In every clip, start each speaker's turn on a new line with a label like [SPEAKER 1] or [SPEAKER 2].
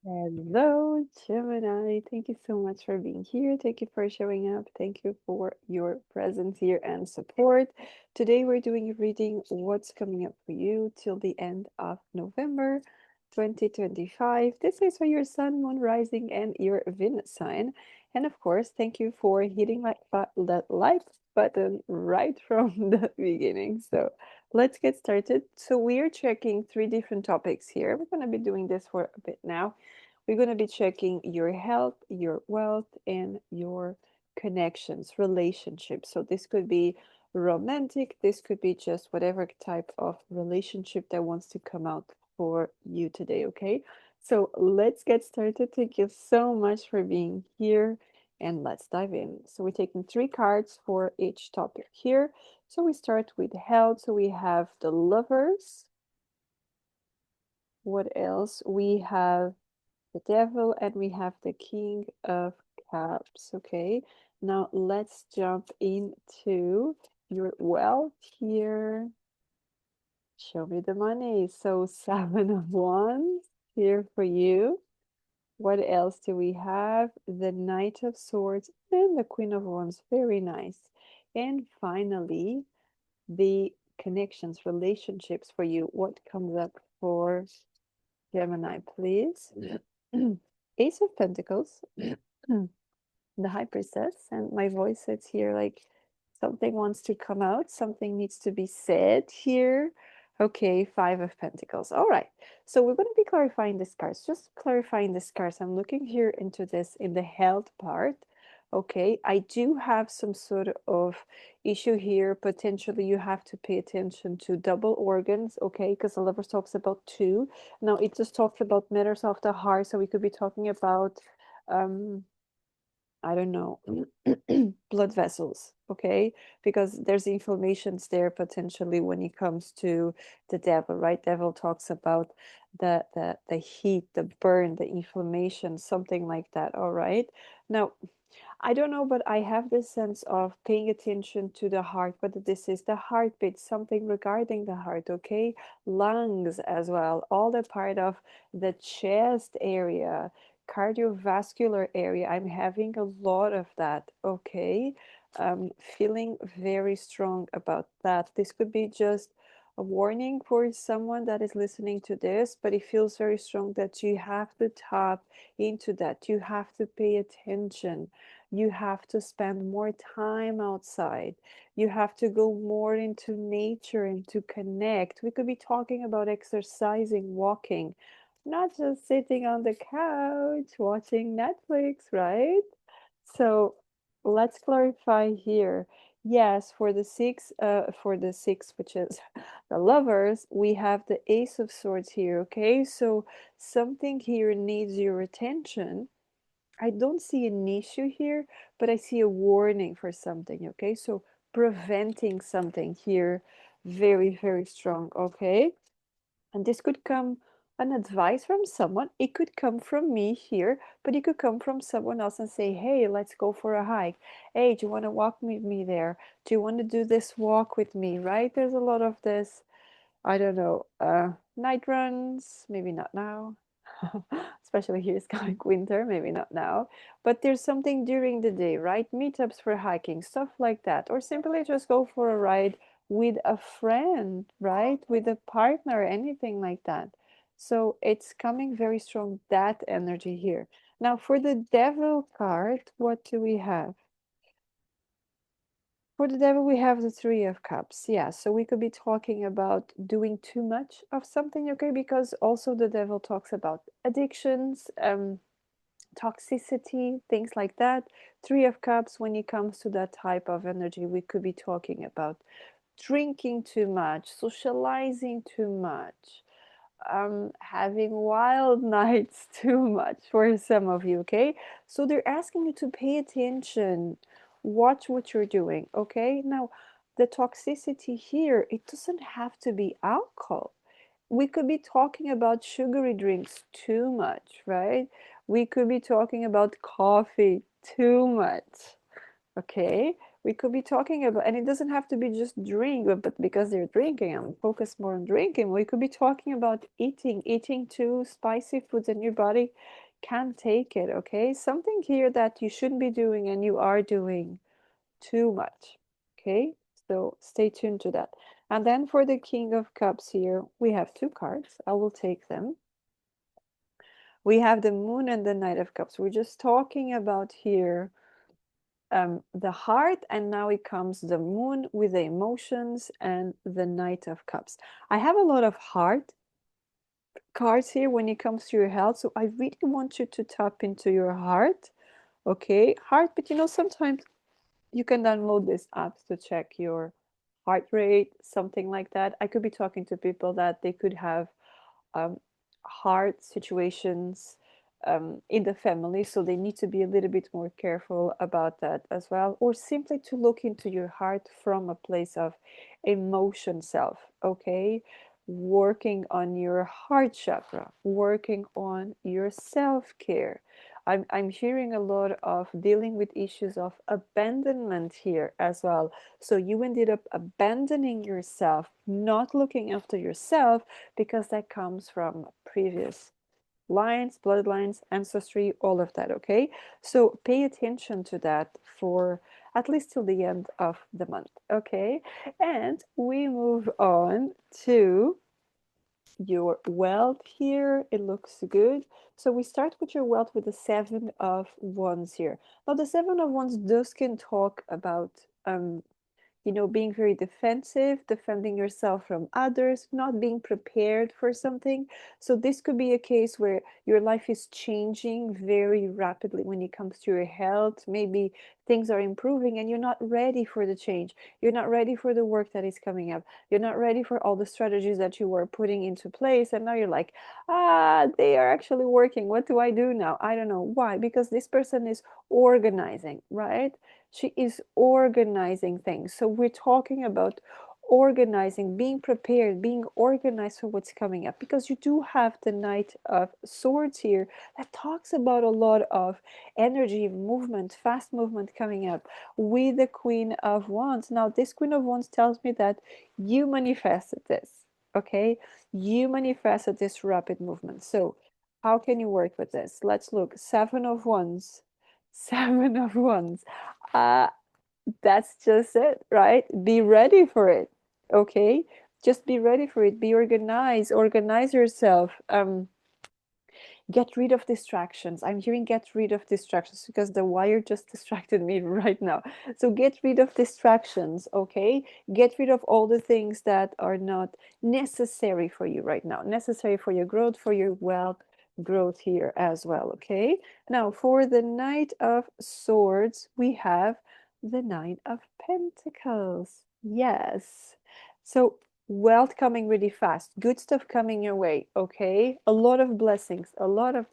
[SPEAKER 1] Hello, Gemini. Thank you so much for being here. Thank you for showing up. Thank you for your presence here and support. Today, we're doing a reading what's coming up for you till the end of November 2025. This is for your sun, moon, rising, and your Venus sign. And of course, thank you for hitting that like button right from the beginning. So let's get started. So we are checking three different topics here. We're going to be doing this for a bit now. We're going to be checking your health, your wealth, and your connections, relationships. So this could be romantic, this could be just whatever type of relationship that wants to come out for you today, okay? So let's get started. Thank you so much for being here and let's dive in. So we're taking three cards for each topic here. So we start with health. So we have the lovers. What else? We have the devil and we have the king of cups. Okay, now let's jump into your wealth here. Show me the money. So seven of wands here for you. What else do we have? The knight of swords and the queen of wands. Very nice. And finally, the connections, relationships for you. What comes up for Gemini, please? Ace of Pentacles, the High Priestess, and my voice sits here like something wants to come out, something needs to be said here. Okay, Five of Pentacles. All right. So we're going to be clarifying the cards, just clarifying the cards. I'm looking here into this in the health part. Okay, I do have some sort of issue here. Potentially, you have to pay attention to double organs, okay? Because the Lovers talks about two. Now, it just talks about matters of the heart. So we could be talking about um, I don't know, blood vessels, okay? Because there's inflammations there potentially when it comes to the devil, right? Devil talks about the heat, the burn, the inflammation, something like that, all right? Now, I don't know, but I have this sense of paying attention to the heart, whether this is the heartbeat, something regarding the heart, okay? Lungs as well, all the part of the chest area, cardiovascular area. I'm having a lot of that, okay? Feeling very strong about that. This could be just a warning for someone that is listening to this, but it feels very strong that you have to tap into that. You have to pay attention. You have to spend more time outside. You have to go more into nature and to connect. We could be talking about exercising, walking, not just sitting on the couch watching Netflix, right? So let's clarify here. Yes, for the six, which is the lovers, we have the Ace of Swords here, okay? So something here needs your attention. I don't see an issue here, but I see a warning for something, okay? So preventing something here, very, very strong, okay? And this could come an advice from someone. It could come from me here, but it could come from someone else and say, hey, let's go for a hike. Hey, do you want to walk with me there? Do you want to do this walk with me, right? There's a lot of this, I don't know, night runs, maybe not now. Especially here it's coming winter, maybe not now. But there's something during the day, right? Meetups for hiking, stuff like that. Or simply just go for a ride with a friend, right? With a partner, anything like that. So it's coming very strong, that energy here. Now for the devil card, what do we have? For the devil, we have the Three of Cups. Yeah, so we could be talking about doing too much of something, okay? Because also the devil talks about addictions, toxicity, things like that. Three of Cups, when it comes to that type of energy, we could be talking about drinking too much, socializing too much, having wild nights too much for some of you, okay? So they're asking you to pay attention, watch what you're doing, okay? Now, the toxicity here, it doesn't have to be alcohol. We could be talking about sugary drinks too much, right? We could be talking about coffee too much. Okay, We could be talking about, and it doesn't have to be just drink, but because they're drinking, I'm focused more on drinking. We could be talking about eating too spicy foods, and your body can't take it, okay? Something here that you shouldn't be doing and you are doing too much, okay? So stay tuned to that. And then for the King of Cups here, we have two cards. I will take them. We have the Moon and the Knight of Cups. We're just talking about here the heart, and now it comes the Moon with the emotions and the Knight of Cups. I have a lot of heart cards here when it comes to your health, so I really want you to tap into your heart, okay? Heart, but you know, sometimes you can download these apps to check your heart rate, something like that. I could be talking to people that they could have um, hard situations in the family, so they need to be a little bit more careful about that as well, or simply to look into your heart from a place of emotion self, okay? Working on your heart chakra, working on your self care. I'm hearing a lot of dealing with issues of abandonment here as well. So you ended up abandoning yourself, not looking after yourself, because that comes from previous lines, bloodlines, ancestry, all of that, okay? So pay attention to that for at least till the end of the month, okay? And we move on to your wealth here. It looks good. So we start with your wealth with the Seven of Wands here. Now the Seven of Wands does can talk about you know, being very defensive, defending yourself from others, not being prepared for something. So this could be a case where your life is changing very rapidly when it comes to your health. Maybe things are improving and you're not ready for the change. You're not ready for the work that is coming up. You're not ready for all the strategies that you were putting into place. And now you're like, they are actually working. What do I do now? I don't know. Why? Because this person is organizing, right? She is organizing things. So we're talking about organizing, being prepared, being organized for what's coming up. Because you do have the Knight of Swords here that talks about a lot of energy, movement, fast movement coming up with the Queen of Wands. Now, this Queen of Wands tells me that you manifested this, okay? You manifested this rapid movement. So, how can you work with this? Let's look. Seven of Wands. Seven of Wands. Uh, that's just it, right? Be ready for it, okay? Just be ready for it. Be organized. Organize yourself. Get rid of distractions. I'm hearing get rid of distractions because the wire just distracted me right now. So get rid of distractions, okay? Get rid of all the things that are not necessary for you right now, necessary for your growth, for your wealth growth here as well, okay? Now, for the Knight of Swords, we have the Nine of Pentacles. Yes. So wealth coming really fast, good stuff coming your way, okay? A lot of blessings, a lot of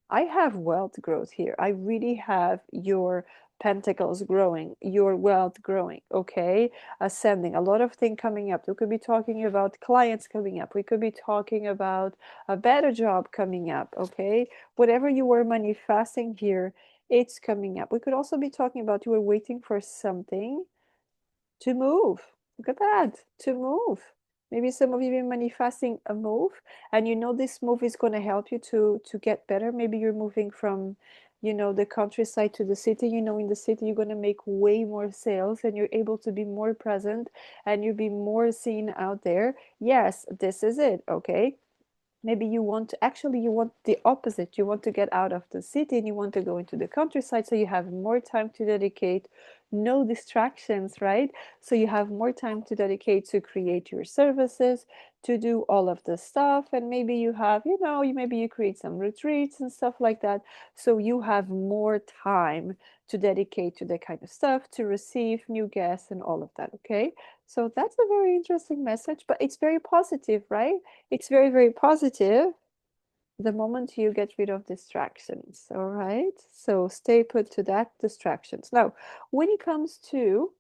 [SPEAKER 1] I have wealth growth here. I really have your pentacles growing, your wealth growing, okay? Ascending, a lot of things coming up. We could be talking about clients coming up. We could be talking about a better job coming up, okay? Whatever you were manifesting here, it's coming up. We could also be talking about you were waiting for something to move. Look at that, to move. Maybe some of you have been manifesting a move, and you know this move is going to help you to get better. Maybe you're moving from, you know, the countryside to the city. You know, in the city you're going to make way more sales, and you're able to be more present, and you'll be more seen out there. Yes, this is it. Okay, maybe you want to actually you want the opposite. You want to get out of the city and you want to go into the countryside, so you have more time to dedicate, no distractions, right? So you have more time to dedicate to create your services, to do all of the stuff. And maybe you have, you know, maybe you create some retreats and stuff like that, so you have more time to dedicate to that kind of stuff, to receive new guests and all of that, okay? So that's a very interesting message, but it's very positive, right? It's very, very positive the moment you get rid of distractions. All right. So stay put to that distractions. Now, when it comes to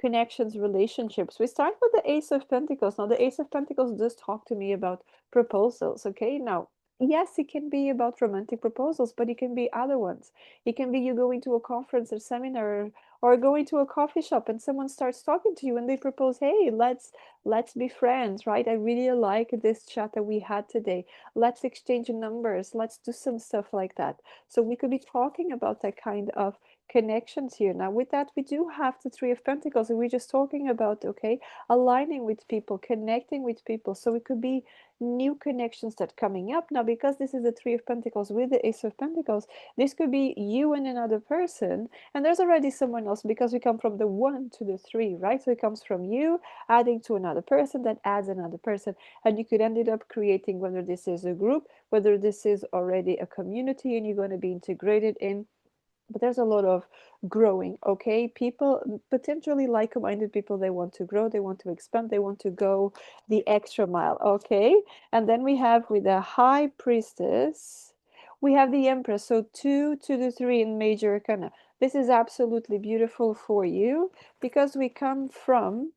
[SPEAKER 1] connections, relationships, we start with the Ace of Pentacles. Now, the Ace of Pentacles does talk to me about proposals. Okay. Now, Yes, it can be about romantic proposals, but it can be other ones. It can be you going to a conference or seminar or going to a coffee shop and someone starts talking to you and they propose, "Hey, let's be friends," right? I really like this chat that we had today. Let's exchange numbers. Let's do some stuff like that. So we could be talking about that kind of connections here. Now, with that, we do have the Three of Pentacles, and we're just talking about, okay, aligning with people, connecting with people. So it could be new connections that coming up now, because this is the Three of Pentacles with the Ace of Pentacles. This could be you and another person, and there's already someone else, because we come from the one to the three, right? So it comes from you adding to another person that adds another person, and you could end it up creating, whether this is a group, whether this is already a community and you're going to be integrated in. But there's a lot of growing, okay? People, potentially like-minded people, they want to grow, they want to expand, they want to go the extra mile, okay? And then we have with the High Priestess, we have the Empress. So 2 to the 3 in Major Arcana. This is absolutely beautiful for you, because we come from,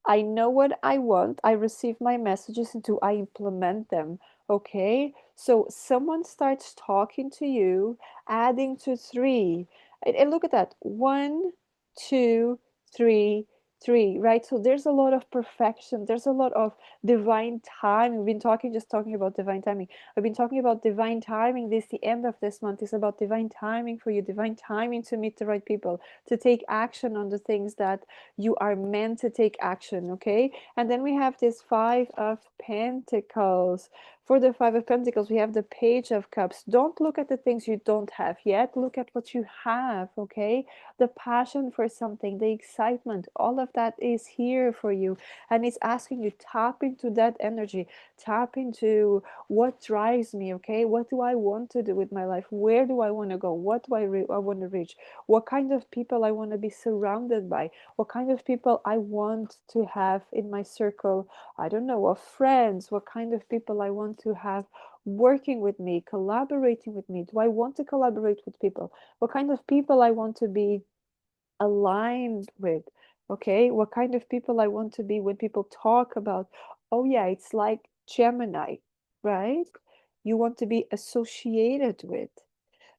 [SPEAKER 1] I know what I want, I receive my messages, and do I implement them, okay? So someone starts talking to you, adding to 3. And look at that. 1, 2, 3, 3, right? So there's a lot of perfection. There's a lot of divine timing. We've been just talking about divine timing. I've been talking about divine timing. The end of this month is about divine timing for you, divine timing to meet the right people, to take action on the things that you are meant to take action, okay? And then we have this Five of Pentacles. For the Five of Pentacles, we have the Page of Cups. Don't look at the things you don't have yet. Look at what you have, okay? The passion for something, the excitement, all of that is here for you. And it's asking you, tap into that energy, tap into what drives me, okay? What do I want to do with my life? Where do I want to go? What do I want to reach? What kind of people I want to be surrounded by? What kind of people I want to have in my circle, I don't know, of friends, what kind of people I want to have working with me, collaborating with me. Do I want to collaborate with people? What kind of people I want to be aligned with? Okay, what kind of people I want to be when people talk about, oh yeah, it's like Gemini, right? You want to be associated with.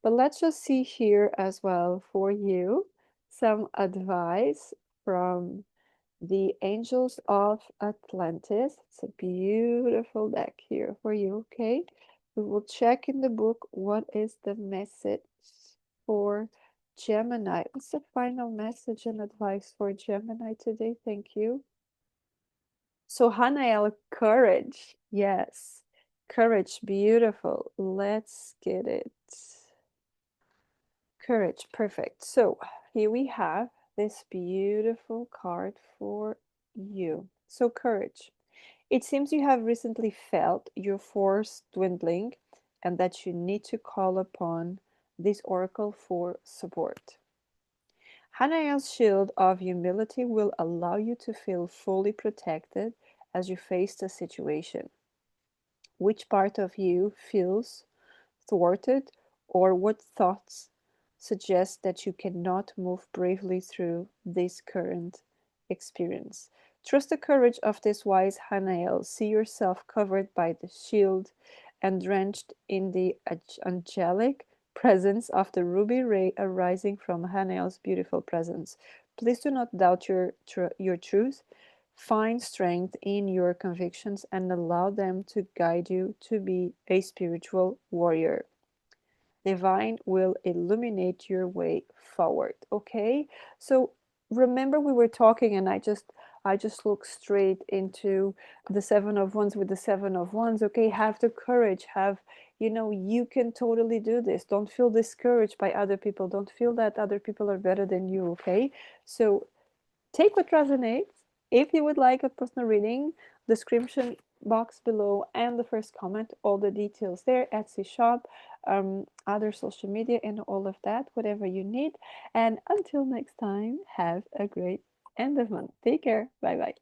[SPEAKER 1] But let's just see here as well for you some advice from the Angels of Atlantis. It's a beautiful deck here for you, okay? We will check in the book what is the message for Gemini. What's the final message and advice for Gemini today? Thank you. So, Hanael, courage. Yes, courage, beautiful. Let's get it. Courage, perfect. So here we have this beautiful card for you. So, courage. It seems you have recently felt your force dwindling and that you need to call upon this oracle for support. Hanael's shield of humility will allow you to feel fully protected as you face the situation. Which part of you feels thwarted, or what thoughts suggest that you cannot move bravely through this current experience? Trust the courage of this wise Hanael. See yourself covered by the shield and drenched in the angelic presence of the ruby ray arising from Hanael's beautiful presence. Please do not doubt your truth. Find strength in your convictions and allow them to guide you to be a spiritual warrior. Divine will illuminate your way forward. Okay? So remember we were talking and I just looked straight into the 7 of Wands with the 7 of Wands. Okay, have the courage, have, you can totally do this. Don't feel discouraged by other people. Don't feel that other people are better than you. Okay, so take what resonates. If you would like a personal reading, description box below and the first comment, all the details there, Etsy shop, other social media and all of that, whatever you need. And until next time, have a great end of month. Take care. Bye bye.